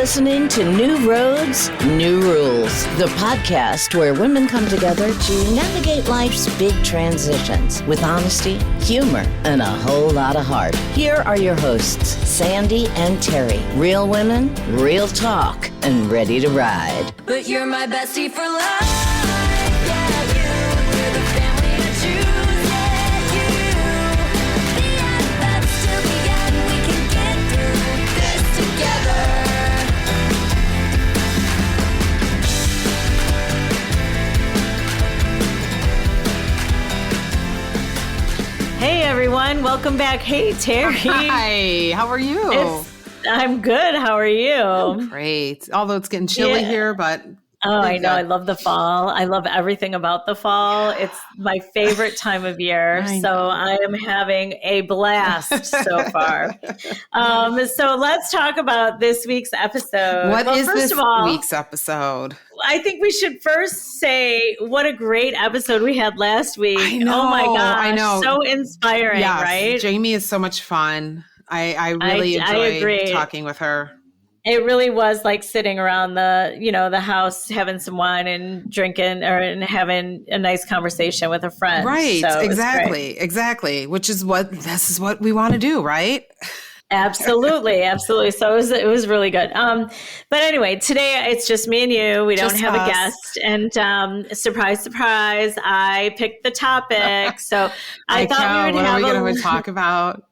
listening to New Roads, New Rules, the podcast where women come together to navigate life's big transitions with honesty, humor, and a whole lot of heart. Here are your hosts, Sandy and Terry. Real women, real talk, and ready to ride. But you're my bestie for life. Yeah, you. You're the family I choose. Yeah, you. The BFFs till the end. We can get through this together. Hey everyone, welcome back. Hey Terry. Hi, how are you? I'm good. How are you? Oh, great. Although it's getting chilly here, but I know. I love the fall. I love everything about the fall. It's my favorite time of year. So I am having a blast so far. So let's talk about this week's episode. What is this week's episode? I think we should first say what a great episode we had last week. I know. Oh my gosh. I know. So inspiring, yes, right? Jamie is so much fun. I really enjoy talking with her. It really was like sitting around the house, having some wine and drinking and having a nice conversation with a friend. Right. So exactly. This is what we want to do, right? Absolutely. So it was really good. But anyway, today it's just me and you. We don't have a guest. And surprise, I picked the topic. So I thought we would have. What are we going to talk about?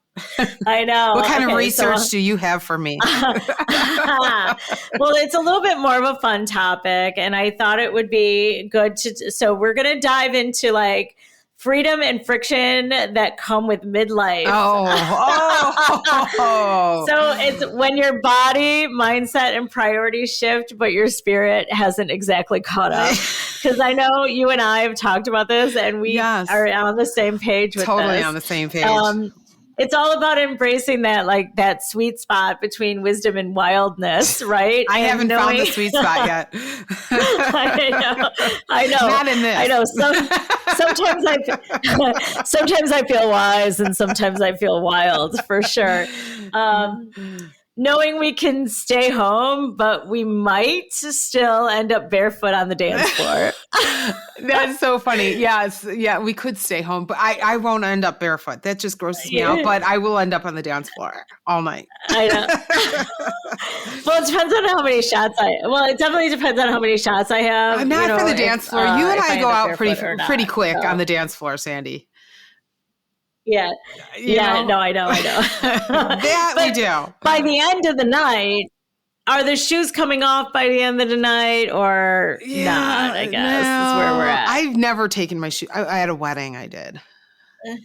I know. What kind of research do you have for me? Well, it's a little bit more of a fun topic, and I thought it would be good to. So we're going to dive into like freedom and friction that come with midlife. So it's when your body, mindset, and priorities shift, but your spirit hasn't exactly caught up. Because I know you and I have talked about this, and we are on the same page with totally this. On the same page. It's all about embracing that sweet spot between wisdom and wildness, right? I haven't found the sweet spot yet. I know. Not in this. I know. Sometimes I feel wise, and sometimes I feel wild, for sure. Knowing we can stay home, but we might still end up barefoot on the dance floor. That's so funny. Yes. Yeah, we could stay home, but I won't end up barefoot. That just grosses me out, but I will end up on the dance floor all night. I know. Well, it depends on how many shots it definitely depends on how many shots I have. Not for the dance floor. You and I go out pretty quick on the dance floor, Sandy. Yeah. No, I know. That we do. By the end of the night, are the shoes coming off by the end of the night or not? I guess is where we're at. I've never taken my shoe. I had a wedding. I did.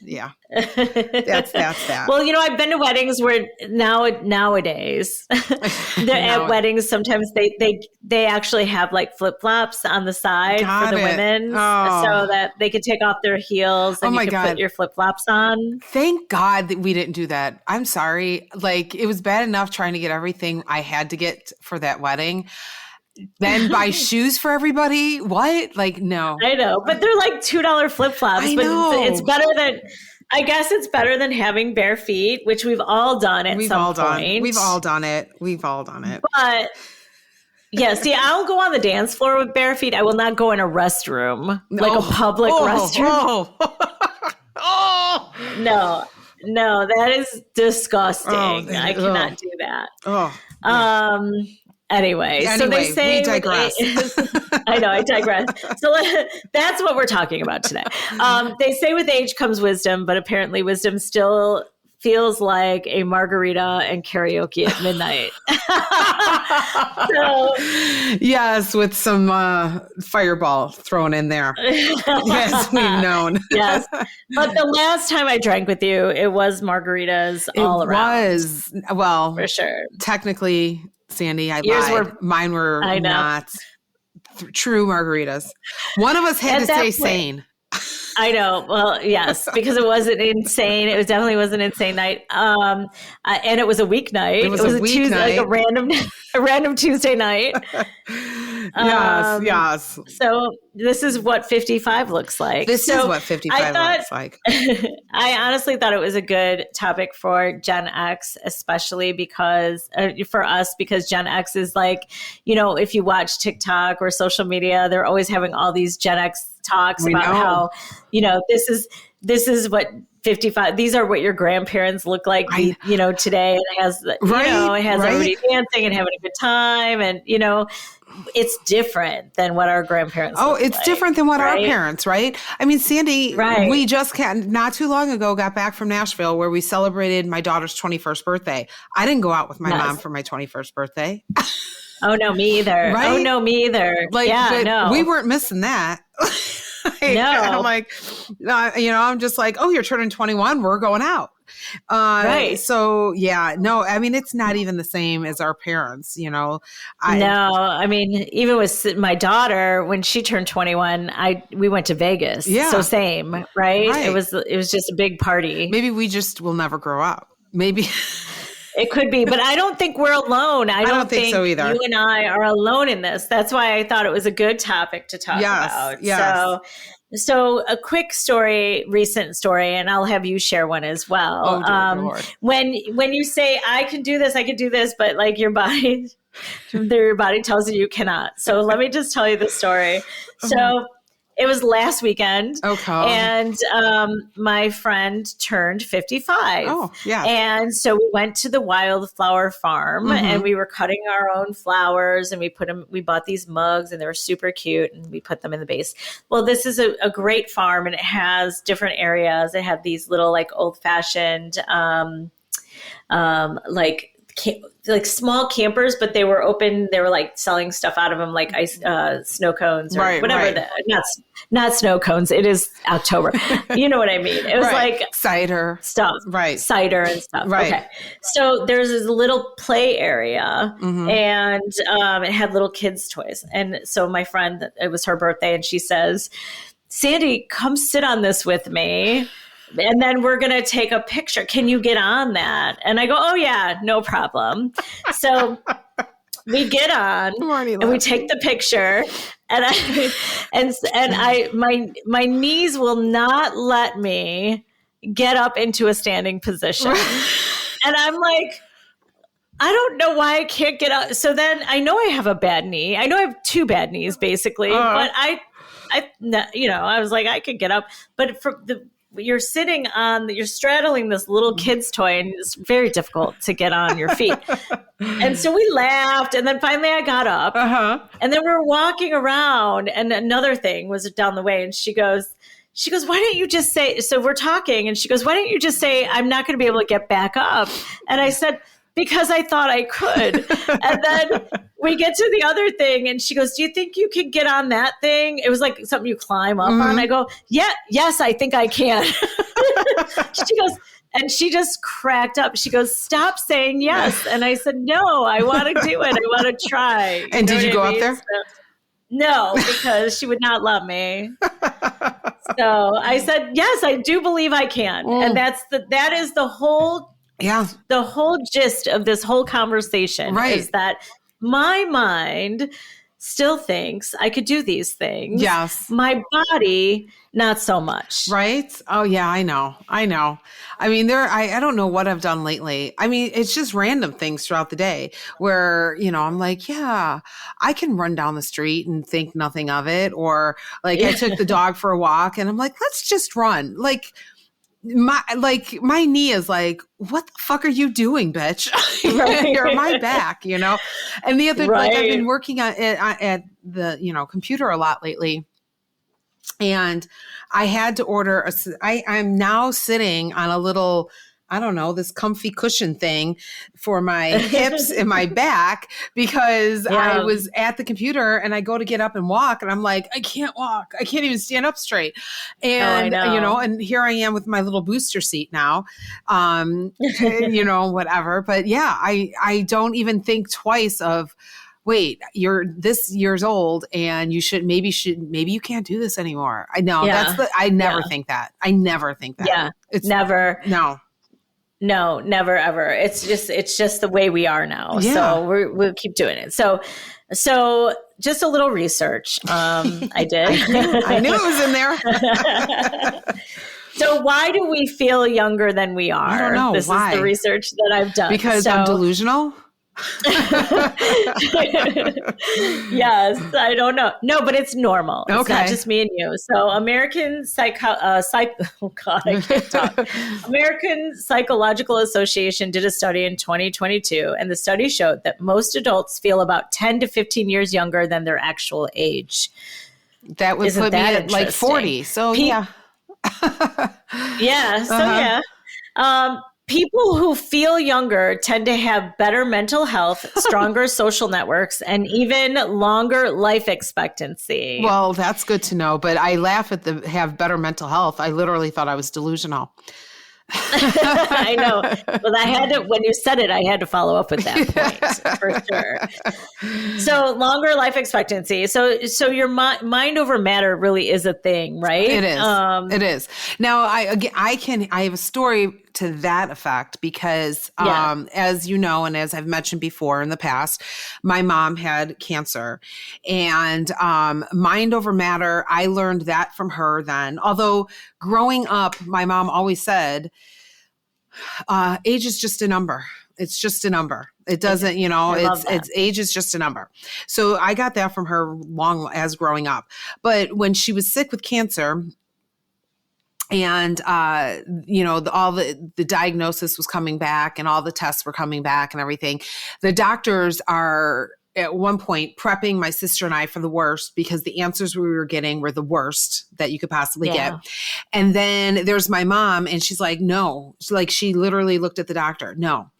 Yeah. That's that. Well, I've been to weddings where nowadays at weddings, sometimes they actually have like flip-flops on the side for the women so that they can take off their heels and you can put your flip-flops on. Thank God that we didn't do that. I'm sorry. Like, it was bad enough trying to get everything I had to get for that wedding. Then buy shoes for everybody? What? Like, no. I know, but they're like $2 flip-flops. I know. But it's better than, I guess it's better than having bare feet, which we've all done at some point. We've all done it. But yeah, see, I'll go on the dance floor with bare feet. I will not go in a restroom, like a public restroom. No, that is disgusting. I cannot do that. Anyway, so they say, we digress. I know, I digress. So that's what we're talking about today. They say with age comes wisdom, but apparently wisdom still feels like a margarita and karaoke at midnight. Yes, with some fireball thrown in there. Yes, we've known. Yes. But the last time I drank with you, it was margaritas all around. It was. Well, for sure. Technically, Sandy, I lied. Mine were not true margaritas. One of us had to stay sane. I know. Well, yes, because it wasn't insane. It definitely was an insane night. And it was a weeknight. It was a Tuesday, like a random Tuesday night. Yes. So this is what 55 looks like. This is what 55 looks like. I honestly thought it was a good topic for Gen X, especially because for us, because Gen X is like, if you watch TikTok or social media, they're always having all these Gen X talks about how, this is what 55, these are what your grandparents look like, today. And it has, everybody dancing and having a good time. And, it's different than what our grandparents it's different than what our parents, right? I mean, Sandy, we just not too long ago got back from Nashville where we celebrated my daughter's 21st birthday. I didn't go out with my mom for my 21st birthday. Oh, no, me either. Right? Oh, no, me either. We weren't missing that. I'm like, I'm just like, oh, you're turning 21. We're going out. So I mean, it's not even the same as our parents, I mean, even with my daughter, when she turned 21, we went to Vegas. Yeah. So same, right? It was just a big party. Maybe we just will never grow up. Maybe. It could be, but I don't think we're alone. I don't think so either. You and I are alone in this. That's why I thought it was a good topic to talk about. Yes. So a quick story, recent story, and I'll have you share one as well. Oh, dear Lord. When you say I can do this, but like your body tells you cannot. So let me just tell you the story. So it was last weekend. Okay. And my friend turned 55. Oh, yeah. And so we went to the wildflower farm and we were cutting our own flowers and we bought these mugs and they were super cute and we put them in the base. Well, this is a great farm and it has different areas. It had these little like old fashioned like small campers, but they were open. They were like selling stuff out of them, like ice, snow cones or whatever. Not snow cones. It is October. You know what I mean? It was like cider stuff, cider and stuff. Right. Okay. So there's this little play area, and it had little kids' toys. And so my friend, it was her birthday, and she says, "Sandy, come sit on this with me. And then we're going to take a picture. Can you get on that?" And I go, "Oh yeah, no problem." So we get on and we take the picture and my knees will not let me get up into a standing position. And I'm like, I don't know why I can't get up. So then I know I have a bad knee. I know I have two bad knees basically, but I was like, I could get up, but you're straddling this little kid's toy and it's very difficult to get on your feet. And so we laughed and then finally I got up and then we're walking around and another thing was down the way and she goes, "Why don't you just say," so we're talking and she goes, "Why don't you just say, I'm not going to be able to get back up?" And I said, "Because I thought I could." And then we get to the other thing and she goes, "Do you think you could get on that thing?" It was like something you climb up on. I go, yes, I think I can. She goes, and she just cracked up. She goes, "Stop saying yes." And I said, "No, I want to do it. I want to try." And did you go up there? So, no, because she would not let me. So I said, "Yes, I do believe I can." And that is the whole gist of this whole conversation is that my mind still thinks I could do these things. Yes. My body, not so much. Right? Oh yeah, I know. I mean, I don't know what I've done lately. I mean, it's just random things throughout the day where, I'm like, yeah, I can run down the street and think nothing of it. Or like I took the dog for a walk and I'm like, let's just run. Like, my knee is like, what the fuck are you doing, bitch? You're my back, And the other, like I've been working at the, computer a lot lately. And I had to order I'm now sitting on a little, I don't know, this comfy cushion thing for my hips and my back because I was at the computer and I go to get up and walk and I'm like, I can't walk. I can't even stand up straight. And, and here I am with my little booster seat now, whatever. But yeah, I don't even think twice of, wait, you're this years old and maybe you can't do this anymore. I know I never think that. I never think that. Yeah. It's never. No, never, ever. It's just the way we are now. Yeah. So we'll keep doing it. So just a little research. I did. I knew it was in there. So why do we feel younger than we are? I don't know. This why? is the research that I've done. Because I'm delusional? Yes, I don't know. No, but it's normal. It's Okay. not just me and you. So American oh God, I can't talk. American Psychological Association did a study in 2022, and the study showed that most adults feel about 10 to 15 years younger than their actual age. That would Isn't put me that at like 40. So yeah. Yeah. So yeah. People who feel younger tend to have better mental health, stronger social networks, and even longer life expectancy. Well, that's good to know. But I laugh at the have better mental health. I literally thought I was delusional. I know. Well, I had to, when you said it, I had to follow up with that point for sure. So longer life expectancy. So your mind over matter really is a thing, right? It is. It is. Now, I have a story to that effect because, as you know, and as I've mentioned before in the past, my mom had cancer, and mind over matter. I learned that from her then. Although growing up, my mom always said, age is just a number. It's just a number. It doesn't, it's age is just a number. So I got that from her long as growing up. But when she was sick with cancer, and, all the diagnosis was coming back and all the tests were coming back and everything, the doctors are at one point prepping my sister and I for the worst because the answers we were getting were the worst that you could possibly get. And then there's my mom, and she's like, no, she literally looked at the doctor. No,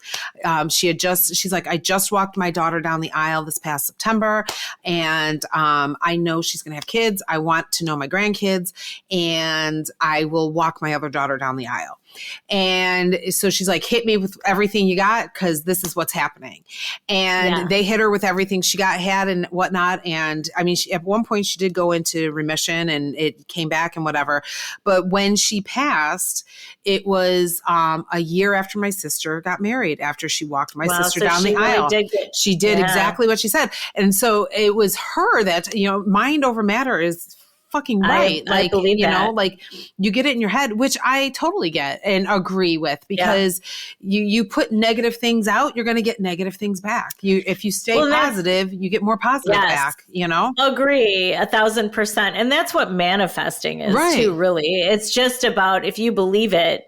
she's like, I just walked my daughter down the aisle this past September, and I know she's going to have kids. I want to know my grandkids, and I will walk my other daughter down the aisle. And so she's like, hit me with everything you got, because this is what's happening. And they hit her with everything she had and whatnot. And I mean, at one point she did go into remission and it came back and whatever. But when she passed, it was a year after my sister got married, after she walked my sister down the aisle. She did exactly what she said. And so it was her that, mind over matter is fucking right. I believe that. Like you get it in your head, which I totally get and agree with, because you put negative things out, you're going to get negative things back. If you stay positive, you get more positive back, Agree 1,000%. And that's what manifesting is too, really. It's just about, if you believe it,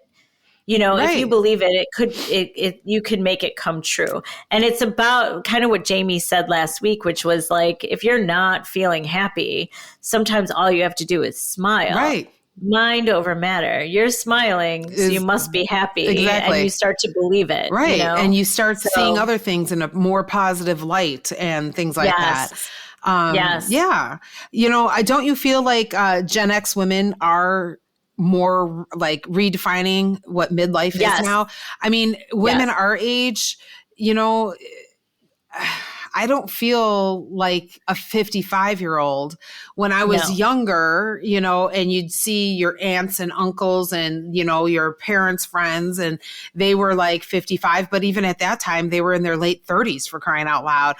if you believe it, you can make it come true. And it's about kind of what Jamie said last week, which was like, if you're not feeling happy, sometimes all you have to do is smile. Right. Mind over matter. You're smiling, so you must be happy. Exactly. And you start to believe it. Right. And you start seeing other things in a more positive light and things like that. Yes. Yeah. Don't you feel like Gen X women are more like redefining what midlife is now? I mean, women our age, I don't feel like a 55-year-old. When I was younger, and you'd see your aunts and uncles and, your parents' friends, and they were like 55, but even at that time, they were in their late 30s, for crying out loud.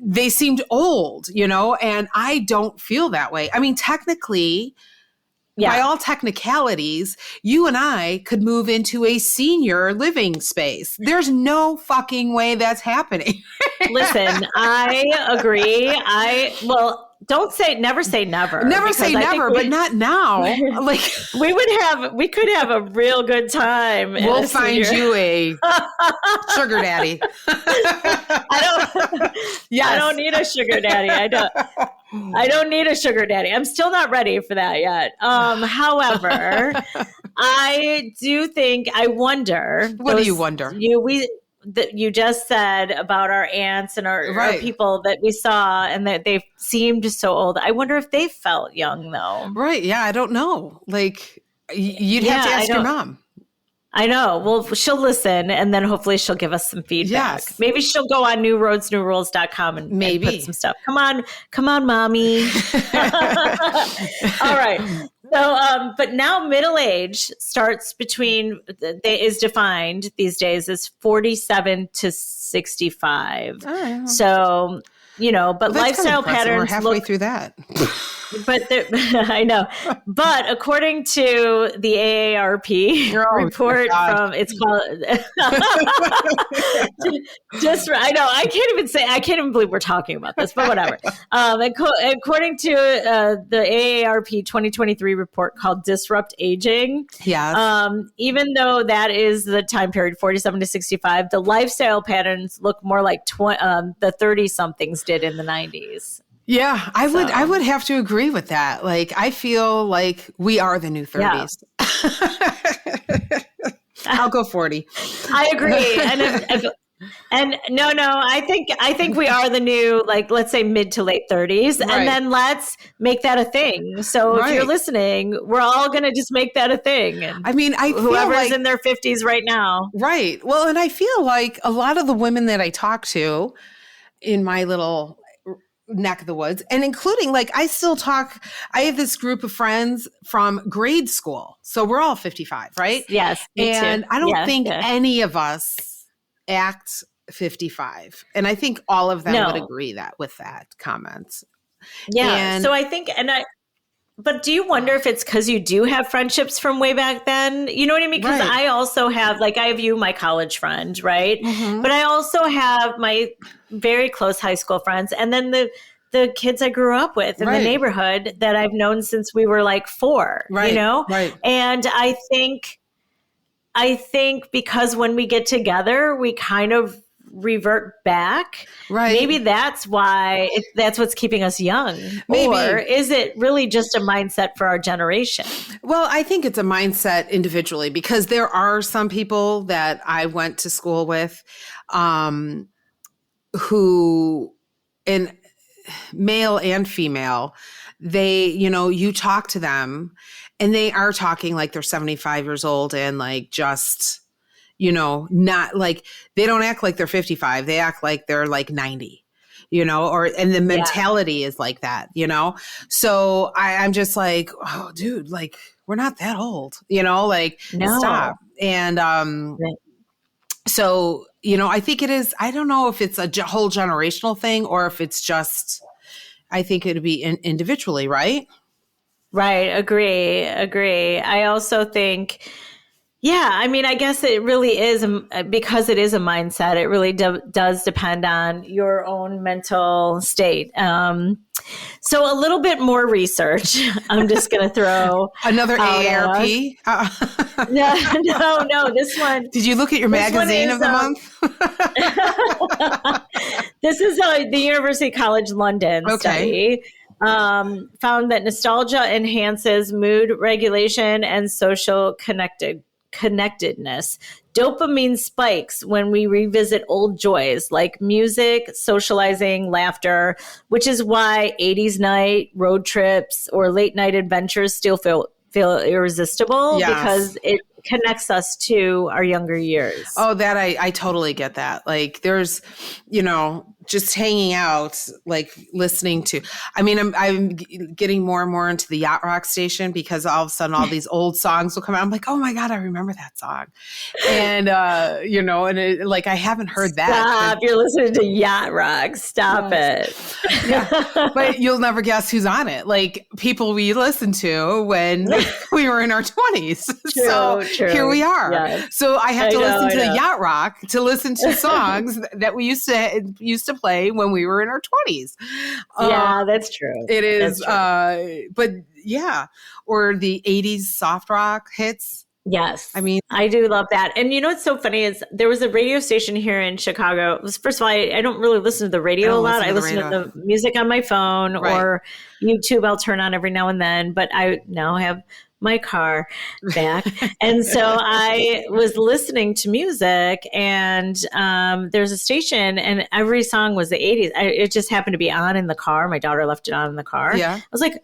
They seemed old, and I don't feel that way. I mean, technically, by all technicalities, you and I could move into a senior living space. There's no fucking way that's happening. Listen, I agree. Don't never say never. Never say never, but not now. Like we could have a real good time. We'll find you a sugar daddy. I don't need a sugar daddy. I don't need a sugar daddy. I'm still not ready for that yet. However, I do think, I wonder. What do you wonder? That you just said about our aunts and our people that we saw, and that they seemed so old. I wonder if they felt young though. Right. Yeah. I don't know. Like you'd have to ask your mom. I know. Well, she'll listen, and then hopefully she'll give us some feedback. Yes. Maybe she'll go on newroadsnewrules.com and put some stuff. Come on, mommy. All right. But now middle age starts between, is defined these days as 47 to 65. Oh. So, but Well, lifestyle patterns We're halfway through that. But I know. But according to the AARP report it's called I know, I can't even believe we're talking about this, but whatever. According to the AARP 2023 report called Disrupt Aging, even though that is the time period 47 to 65, the lifestyle patterns look more like the 30-somethings did in the 90s. Yeah, I would have to agree with that. Like, I feel like we are the new 30s. Yeah. I'll go 40. I agree. And no, I think we are the new, like, let's say mid to late 30s, right. And then let's make that a thing. So if you're listening, we're all going to just make that a thing. And I mean, whoever's in their 50s right now. Right. Well, and I feel like a lot of the women that I talk to in my little neck of the woods, and including, like, I have this group of friends from grade school. So we're all 55, right? Yes. And too. I don't think any of us act 55. And I think all of them would agree with that comment. Yeah. So I think, but do you wonder if it's because you do have friendships from way back then? You know what I mean? Because I also have, like, I have you, my college friend, right? Mm-hmm. But I also have my very close high school friends. And then the kids I grew up with in the neighborhood that I've known since we were like 4, you know? Right. And I think because when we get together, we kind of revert back. Right. Maybe that's why that's what's keeping us young. Maybe. Or is it really just a mindset for our generation? Well, I think it's a mindset individually, because there are some people that I went to school with who, in male and female, they, you talk to them and they are talking like they're 75 years old and like just, not like, they don't act like they're 55. They act like they're like 90, and the mentality is like that, So I'm just like, oh, dude, like, we're not that old, like, stop. And so, I think it is, I don't know if it's a whole generational thing or if it's just, I think it'd be individually, right? Right. Agree. I also think, I mean, I guess it really is, because it is a mindset, it really does depend on your own mental state. So a little bit more research. I'm just going to throw another AARP. No. This one. Did you look at your magazine of the month? This is the University College London study. Found that nostalgia enhances mood regulation and social connectedness. Dopamine spikes when we revisit old joys like music, socializing, laughter, which is why 80s night, road trips, or late night adventures still feel irresistible, because it connects us to our younger years. Oh, that I totally get that. Like, there's, just hanging out, like listening to, I mean, I'm getting more and more into the yacht rock station, because all of a sudden all these old songs will come out. I'm like, oh my God, I remember that song. And, and it, like, I haven't heard that. Stop, you're listening to yacht rock. Stop it. Yeah. But you'll never guess who's on it. Like, people we listened to when we were in our 20s. True. Here we are. Yes. So I have to listen to yacht rock to listen to songs that we used to play when we were in our 20s. Yeah, that's true. It is. But yeah, or the 80s soft rock hits. Yes. I mean, I do love that. And what's so funny is there was a radio station here in Chicago. First of all, I don't really listen to the radio a lot. I listen to the music on my phone or YouTube. I'll turn on every now and then, but I now have my car back. And so I was listening to music, and there's a station, and every song was the 80s. It just happened to be on in the car. My daughter left it on in the car. Yeah. I was like,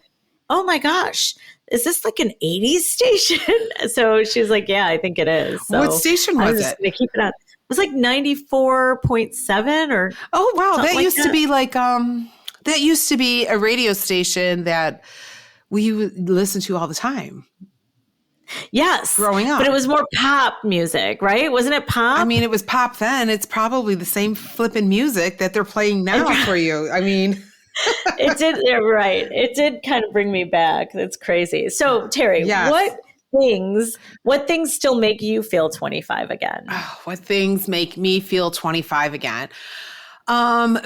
oh my gosh, is this like an 80s station? So she's like, yeah, I think it is. So what station was it? Gonna keep it on. It was like 94.7 or. Oh, wow. That used to be like, that used to be a radio station that we would listen to all the time. Yes. Growing up. But it was more pop music, right? Wasn't it pop? I mean, it was pop then. It's probably the same flipping music that they're playing now for you. I mean, it did. Right. It did kind of bring me back. That's crazy. So, Terry, yes. what things still make you feel 25 again? What things make me feel 25 again?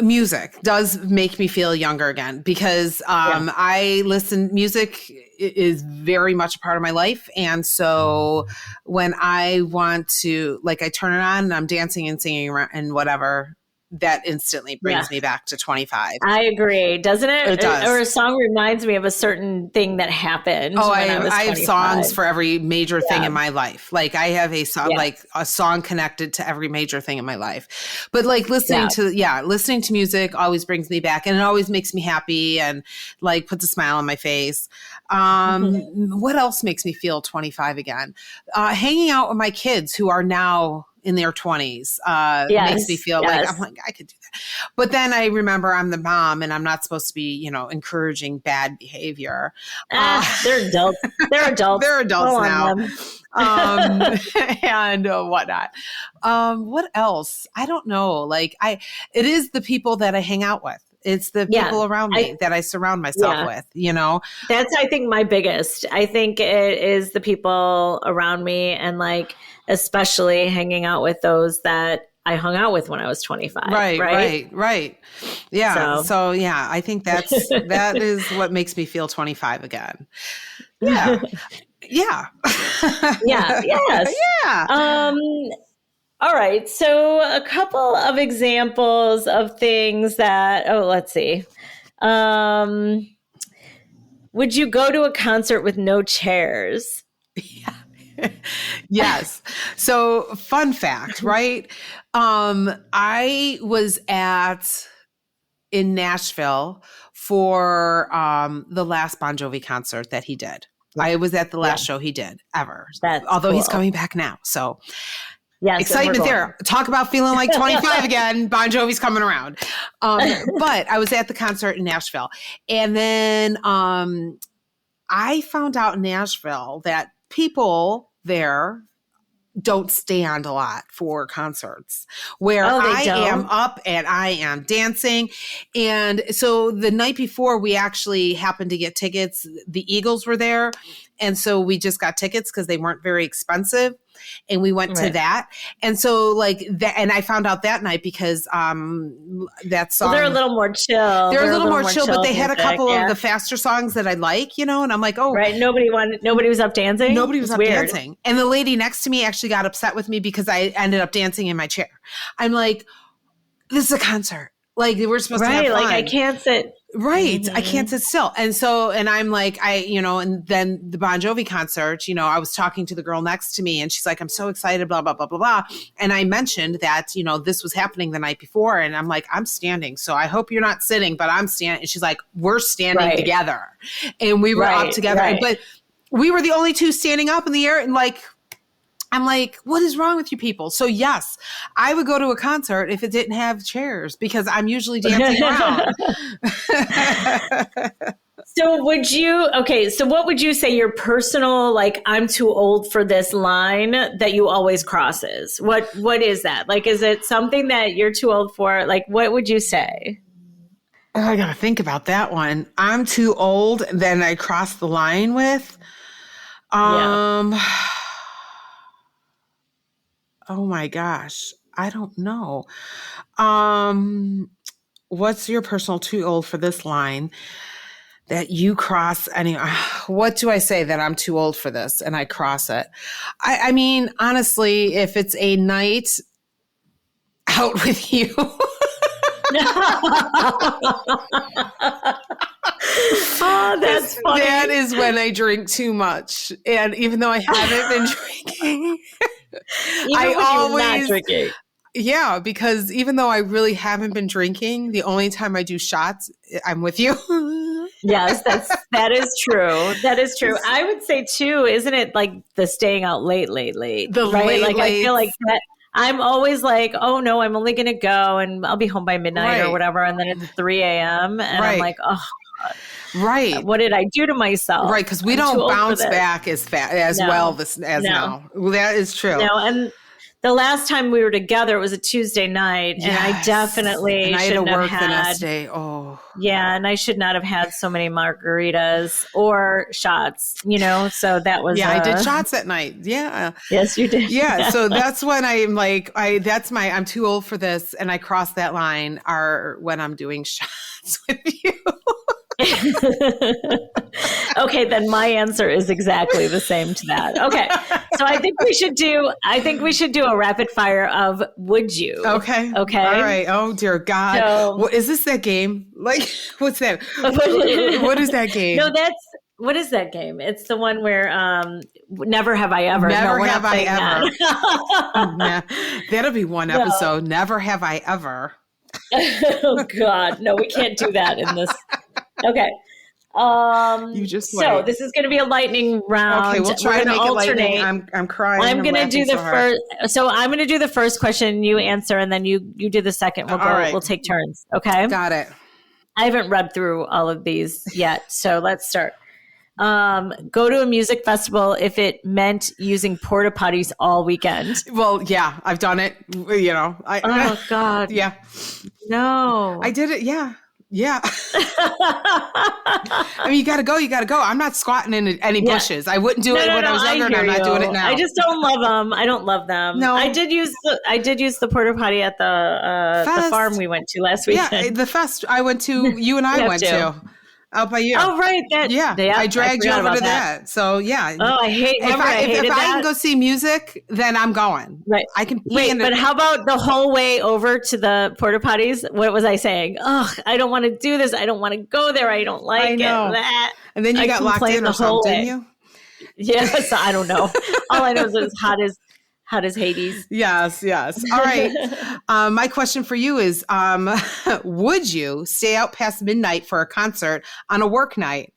Music does make me feel younger again because music is very much a part of my life. And so when I want to, like, I turn it on and I'm dancing and singing and whatever, that instantly brings me back to 25. I agree. Doesn't it? It does. Or a song reminds me of a certain thing that happened. Oh, when I have songs for every major thing Yeah. in my life. Like I have a song connected to every major thing in my life. But like listening to music always brings me back, and it always makes me happy and like puts a smile on my face. What else makes me feel 25 again? Hanging out with my kids who are now in their 20s makes me feel like I'm like, I could do that. But then I remember I'm the mom and I'm not supposed to be, encouraging bad behavior. They're adults. They're adults. They're adults now. And whatnot. What else? I don't know. Like it is the people that I hang out with. It's the people around me that I surround myself with, That's, I think, my biggest. I think it is the people around me, and like, especially hanging out with those that I hung out with when I was 25. Right. Yeah. So yeah, I think that is what makes me feel 25 again. Yeah. Yeah. Yes. Yeah. All right. So a couple of examples of things that, let's see. Would you go to a concert with no chairs? Yes. So fun fact, right? I was in Nashville for the last Bon Jovi concert that he did. I was at the last show he did ever. Although he's coming back now. So yes, excitement there. Talk about feeling like 25 again. Bon Jovi's coming around. But I was at the concert in Nashville. And then I found out in Nashville that people there don't stand a lot for concerts where I am up and I am dancing. And so the night before, we actually happened to get tickets. The Eagles were there. And so we just got tickets because they weren't very expensive. And we went to that. And so like that, and I found out that night because that song. Well, they're a little more chill. They're a little more chill, but they had a couple of the faster songs that I like, and I'm like, oh. Right. Nobody was up dancing? Nobody was up dancing. And the lady next to me actually got upset with me because I ended up dancing in my chair. I'm like, this is a concert. Like we're supposed to have fun. Like I can't sit. Right. Mm-hmm. I can't sit still. And so, and I'm like, and then the Bon Jovi concert, I was talking to the girl next to me and she's like, I'm so excited, blah, blah, blah, blah, blah. And I mentioned that, this was happening the night before. And I'm like, I'm standing. So I hope you're not sitting, but I'm standing. And she's like, we're standing together. And we were up together. But we were the only two standing up in the air. And like, I'm like, what is wrong with you people? So yes, I would go to a concert if it didn't have chairs because I'm usually dancing around. So what would you say your personal, like, I'm too old for this line that you always crosses? What is that? Like, is it something that you're too old for? Like, what would you say? Oh, I got to think about that one. I'm too old, then I cross the line with. Oh my gosh. I don't know. What's your personal too old for this line that you cross? What do I say that I'm too old for this and I cross it? I mean, honestly, if it's a night out with you. Oh, that's funny. That is when I drink too much. And even though I haven't been drinking, not drinking. Yeah, because even though I really haven't been drinking, the only time I do shots, I'm with you. Yes, that is true. That is true. I would say too, isn't it like the staying out late lately? Right? Like I feel like that. I'm always like, oh no, I'm only going to go and I'll be home by midnight or whatever. And then it's 3 a.m. And I'm like, oh Right. What did I do to myself? Right. Because we I'm too don't old for bounce this. back as well as No. now. Well, that is true. No, and the last time we were together, it was a Tuesday night, and I definitely and I had to shouldn't have work the had. next day. Oh, Yeah, and I should not have had so many margaritas or shots, so that was. I did shots that night. Yeah. Yes, you did. Yeah. So that's when I'm like, I'm too old for this. And I cross that line when I'm doing shots with you. Okay, then my answer is exactly the same to that. Okay. So I think we should do a rapid fire of would you? Okay. Okay. All right. Oh dear God. So, is this that game? Like, what's that? What is that game? No, what is that game? It's the one where never have I ever. Never no, have I ever. That. That'll be one episode. Never have I ever. Oh God. No, we can't do that in this. Okay. You just so wait. This is going to be a lightning round. Okay, we'll try to make alternate. it lightning. I'm crying. I'm going to do the first. So I'm going to do the first question, you answer, and then you do the second. We'll go. Right. We'll take turns. Okay. Got it. I haven't read through all of these yet, so let's start. Go to a music festival if it meant using porta potties all weekend. Well, yeah, I've done it. Oh God. Yeah. No. I did it. Yeah. Yeah. I mean, you got to go. I'm not squatting in any bushes. I wouldn't do it when I was younger, and I'm not doing it now. I just don't love them. I don't love them. No. I did use the porta potty at the farm we went to last weekend. Yeah, the fest I went to, you and I went to. Out by you. Oh, right. I dragged you over to that. So, yeah. Oh, I hate If I can go see music, then I'm going. Right. I can. But how about the whole way over to the porta potties? What was I saying? Oh, I don't want to do this. I don't want to go there. I don't like it. Blah. And then you got locked in or something, didn't you? Yes. I don't know. All I know is it was hot as Hades. Yes. All right. My question for you is, would you stay out past midnight for a concert on a work night?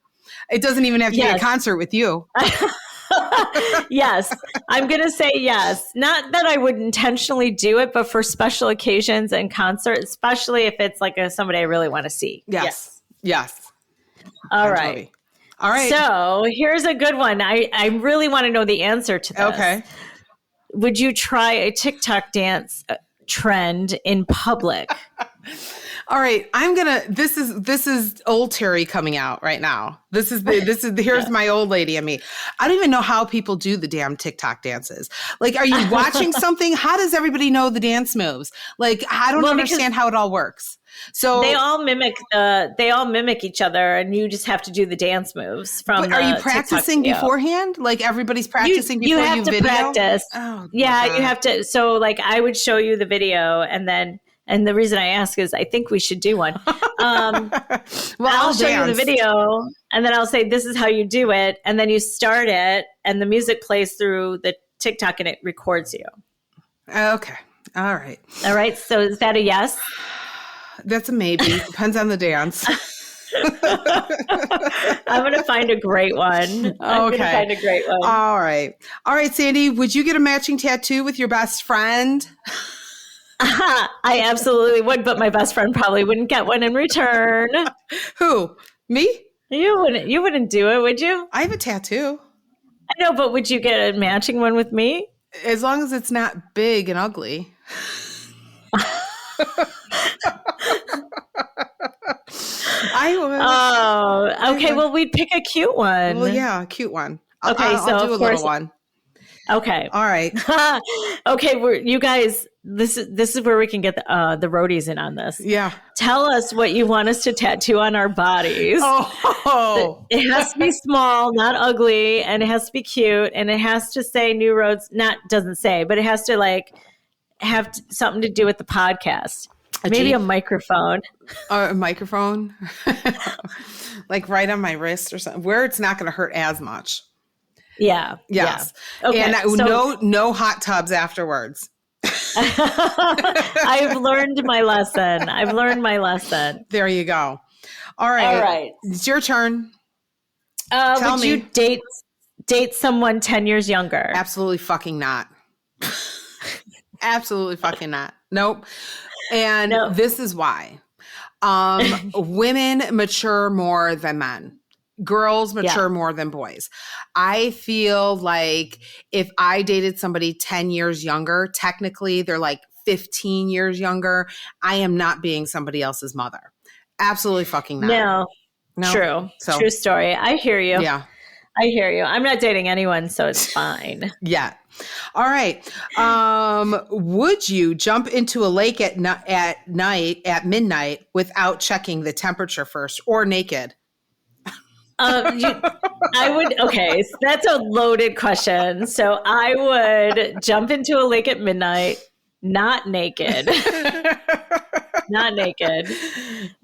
It doesn't even have to be a concert with you. Yes. I'm going to say yes. Not that I would intentionally do it, but for special occasions and concerts, especially if it's like somebody I really want to see. Yes. All right. So here's a good one. I really want to know the answer to this. Okay. Would you try a TikTok dance trend in public? All right, this is old Terry coming out right now. Here's my old lady and me. I don't even know how people do the damn TikTok dances. Like, are you watching something? How does everybody know the dance moves? Like, I don't understand how it all works. So they all mimic each other, and you just have to do the dance moves from. Are you practicing beforehand? Like everybody's practicing before you have to video? Practice. Oh, yeah, you have to. So, like, I would show you the video, and the reason I ask is I think we should do one. Well, I'll show you the video, and then I'll say this is how you do it, and then you start it, and the music plays through the TikTok, and it records you. Okay. All right. So is that a yes? That's a maybe. Depends on the dance. I'm going to find a great one. All right, Sandy, would you get a matching tattoo with your best friend? I absolutely would, but my best friend probably wouldn't get one in return. Who? Me? You wouldn't do it, would you? I have a tattoo. I know, but would you get a matching one with me? As long as it's not big and ugly. I would. Oh, okay. Well, we'd pick a cute one. Well, yeah, a cute one. Okay, I'll do a little one. Okay. All right. Okay, you guys. This is where we can get the roadies in on this. Yeah. Tell us what you want us to tattoo on our bodies. Oh. It has to be small, not ugly, and it has to be cute, and it has to say New Roads. Doesn't say, but it has to have something to do with the podcast. Maybe a microphone. A microphone, like right on my wrist or something, where it's not going to hurt as much. Yeah. Yes. Yeah. Okay. And no hot tubs afterwards. I've learned my lesson. There you go. All right. It's your turn. Would you date someone 10 years younger? Absolutely fucking not. Absolutely fucking not. Nope. And this is why. Women mature more than men. Girls mature more than boys. I feel like if I dated somebody 10 years younger, technically they're like 15 years younger. I am not being somebody else's mother. Absolutely fucking not. No. True. True story. I hear you. Yeah. I hear you. I'm not dating anyone, so it's fine. Yeah. All right. Would you jump into a lake at midnight without checking the temperature first, or naked? I would. Okay, so that's a loaded question. So I would jump into a lake at midnight, not naked, not naked,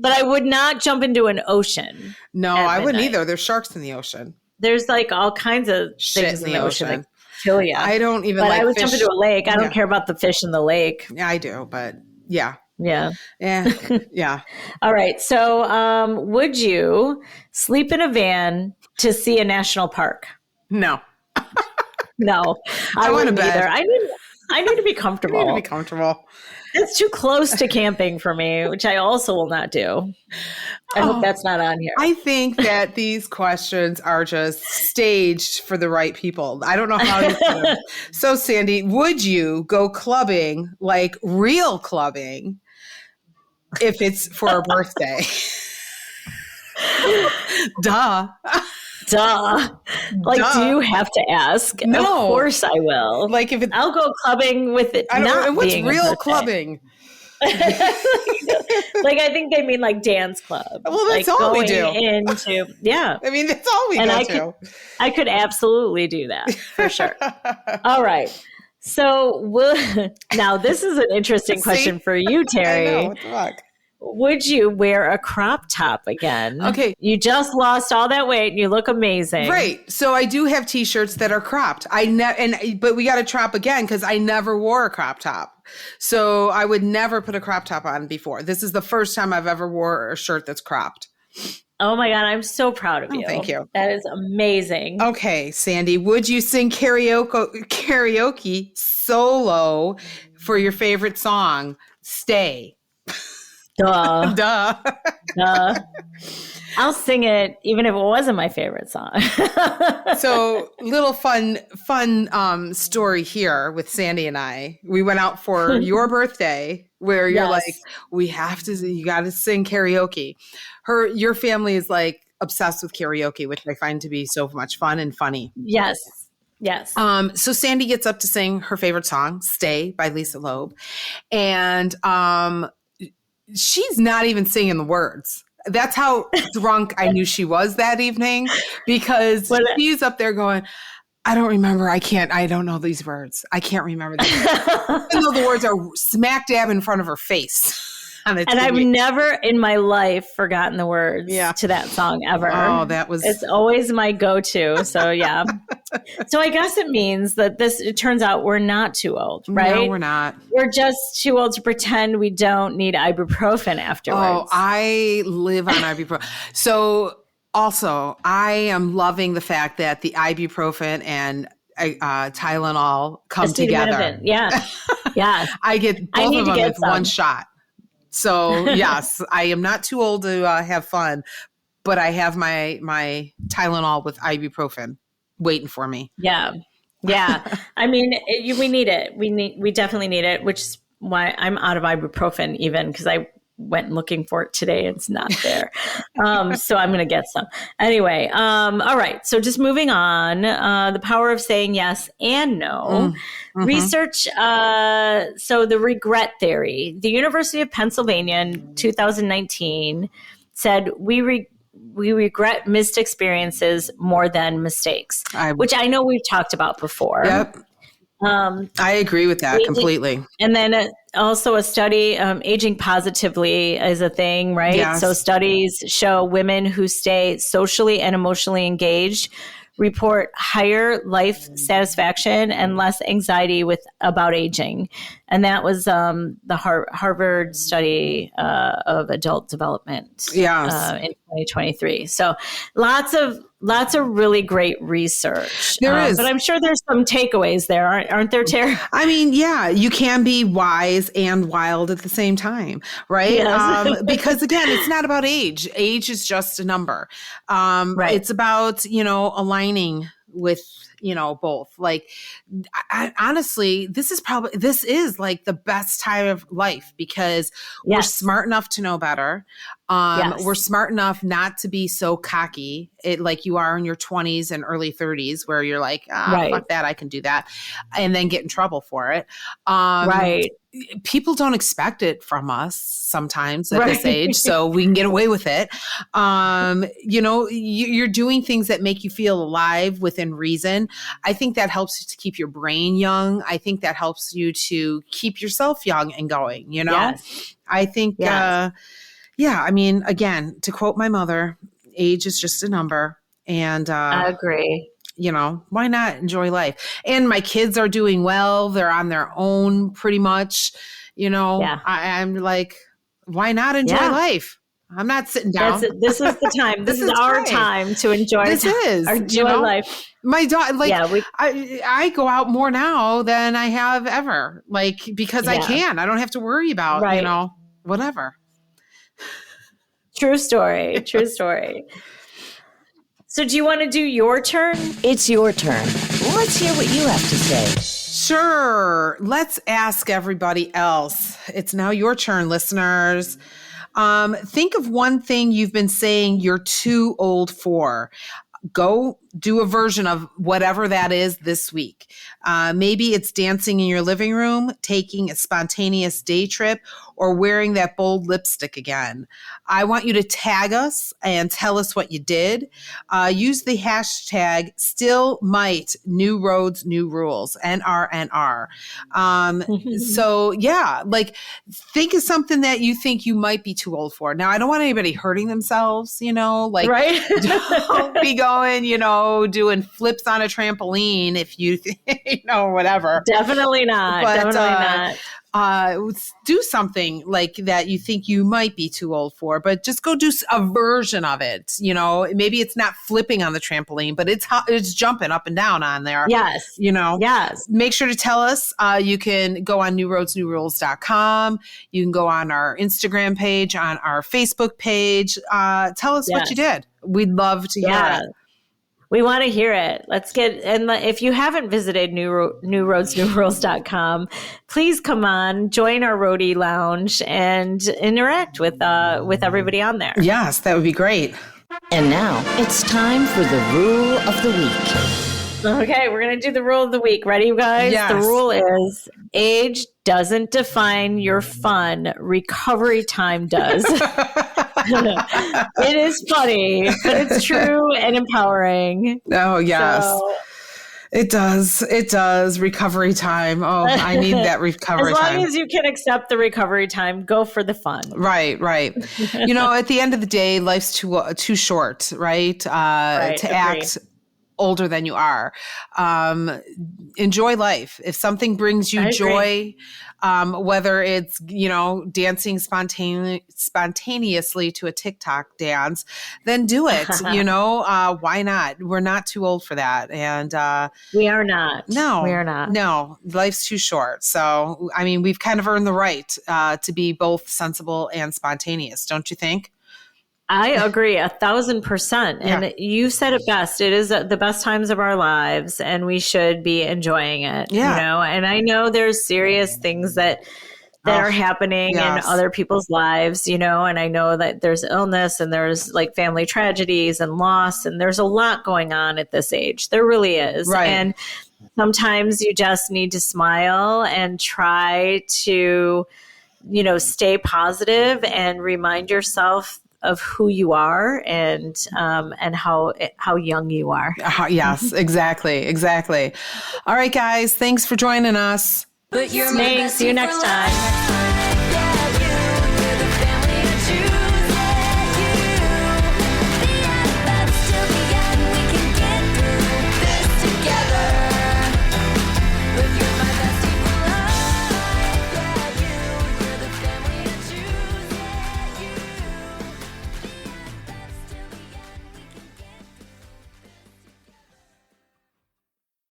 but I would not jump into an ocean. No, I wouldn't either. There's sharks in the ocean. There's like all kinds of Shit things in the ocean that kill you. I don't even. But like I would fish. jump into a lake. I don't care about the fish in the lake. Yeah, I do, but yeah. Yeah. Yeah. All right. So, would you sleep in a van to see a national park? No. No, I wouldn't bed. either. I need to be comfortable. I need to be comfortable. It's too close to camping for me, which I also will not do. I hope that's not on here. I think that these questions are just staged for the right people. I don't know how you put them. So, Sandy, would you go clubbing, like real clubbing, if it's for a birthday? Duh. Like, do you have to ask? No. Of course I will. Like if I'll go clubbing with it. I don't know. Not What's being a real birthday. clubbing? Like, I think they mean like dance club. Well, that's like all we going do. Yeah. I mean, that's all we And go to. I could absolutely do that for sure. All right. So now this is an interesting question for you, Terry. I know, what the fuck? Would you wear a crop top again? Okay. You just lost all that weight and you look amazing. Right. So I do have t-shirts that are cropped. But we got to crop again because I never wore a crop top. So I would never put a crop top on before. This is the first time I've ever wore a shirt that's cropped. Oh my God, I'm so proud of you. Thank you. That is amazing. Okay, Sandy, would you sing karaoke solo for your favorite song, Stay? Duh. Duh. Duh. I'll sing it even if it wasn't my favorite song. So, little fun story here with Sandy and I. We went out for your birthday where you're like, you got to sing karaoke. Your family is like obsessed with karaoke, which I find to be so much fun and funny. Yes. So Sandy gets up to sing her favorite song, Stay by Lisa Loeb. And she's not even singing the words. That's how drunk I knew she was that evening, because she's up there going, I don't remember. I don't know these words. I can't remember these words. Even though the words are smack dab in front of her face. And I've never in my life forgotten the words to that song ever. Oh, it's always my go-to. So yeah. So I guess it means that it turns out we're not too old, right? No, we're not. We're just too old to pretend we don't need ibuprofen afterwards. Oh, I live on ibuprofen. So also, I am loving the fact that the ibuprofen and Tylenol come together. Yeah. Yeah. I get both of them with one shot. So yes, I am not too old to have fun, but I have my Tylenol with ibuprofen waiting for me. Yeah. I mean, we need it. We definitely need it, which is why I'm out of ibuprofen even, because I went looking for it today. It's not there. So I'm going to get some. Anyway, all right. So just moving on, the power of saying yes and no. Mm-hmm. Research, so the regret theory. The University of Pennsylvania in 2019 said we regret missed experiences more than mistakes, which I know we've talked about before. Yep. I agree with that completely. And then also a study, aging positively is a thing, right? Yes. So studies show women who stay socially and emotionally engaged report higher life satisfaction and less anxiety about aging. And that was the Harvard study of adult development in 2023. So lots of lots of really great research. There is. But I'm sure there's some takeaways there, aren't there, Terry? I mean, yeah, you can be wise and wild at the same time, right? Yes. Because again, it's not about age. Age is just a number. Right. It's about, aligning with, both. Like, honestly, this is like the best time of life because we're smart enough to know better. We're smart enough not to be so cocky, like you are in your 20s and early 30s, where you're like, fuck that, I can do that, and then get in trouble for it. Right. People don't expect it from us sometimes at this age, so we can get away with it. You're doing things that make you feel alive within reason. I think that helps you to keep your brain young. I think that helps you to keep yourself young and going, Yes. I think, I mean, again, to quote my mother, age is just a number. And I agree. Why not enjoy life? And my kids are doing well. They're on their own pretty much. I'm like, why not enjoy life? I'm not sitting down. This is the time. This is our time to enjoy. Life. My daughter, I go out more now than I have ever, because I can. I don't have to worry about, whatever. True story. True story. So do you want to do your turn? It's your turn. Let's hear what you have to say. Sure. Let's ask everybody else. It's now your turn, listeners. Think of one thing you've been saying you're too old for. Go do a version of whatever that is this week. Maybe it's dancing in your living room, taking a spontaneous day trip, or wearing that bold lipstick again. I want you to tag us and tell us what you did. Use the hashtag still might new roads, new rules, NRNR. So yeah, think of something that you think you might be too old for. Now, I don't want anybody hurting themselves, right? Don't be going, doing flips on a trampoline if you, whatever. Definitely not. Definitely not. Do something like that you think you might be too old for, but just go do a version of it. Maybe it's not flipping on the trampoline, but it's jumping up and down on there. Yes. Yes. Make sure to tell us. You can go on newroadsnewrules.com. You can go on our Instagram page, on our Facebook page. Tell us what you did. We'd love to hear it. We want to hear it. And if you haven't visited newroadsnewrules.com, please come on, join our roadie lounge and interact with everybody on there. Yes, that would be great. And now it's time for the rule of the week. Okay, we're going to do the rule of the week. Ready, you guys? Yes. The rule is age doesn't define your fun. Recovery time does. It is funny, but it's true and empowering. Oh, yes. So, it does. It does. Recovery time. Oh, I need that recovery time. As long as you can accept the recovery time, go for the fun. Right. At the end of the day, life's too short, right? To act older than you are. Enjoy life. If something brings you joy, whether it's, dancing spontaneously to a TikTok dance, then do it. Why not? We're not too old for that. And we are not. No, we are not. No, life's too short. So, I mean, we've kind of earned the right to be both sensible and spontaneous, don't you think? I agree 1,000%. And you said it best. It is the best times of our lives and we should be enjoying it, and I know there's serious things that are happening in other people's lives, and I know that there's illness and there's family tragedies and loss and there's a lot going on at this age. There really is. Right. And sometimes you just need to smile and try to, stay positive and remind yourself of who you are and how young you are. Yes, exactly. All right, guys, thanks for joining us. But you're Thanks. See you next time.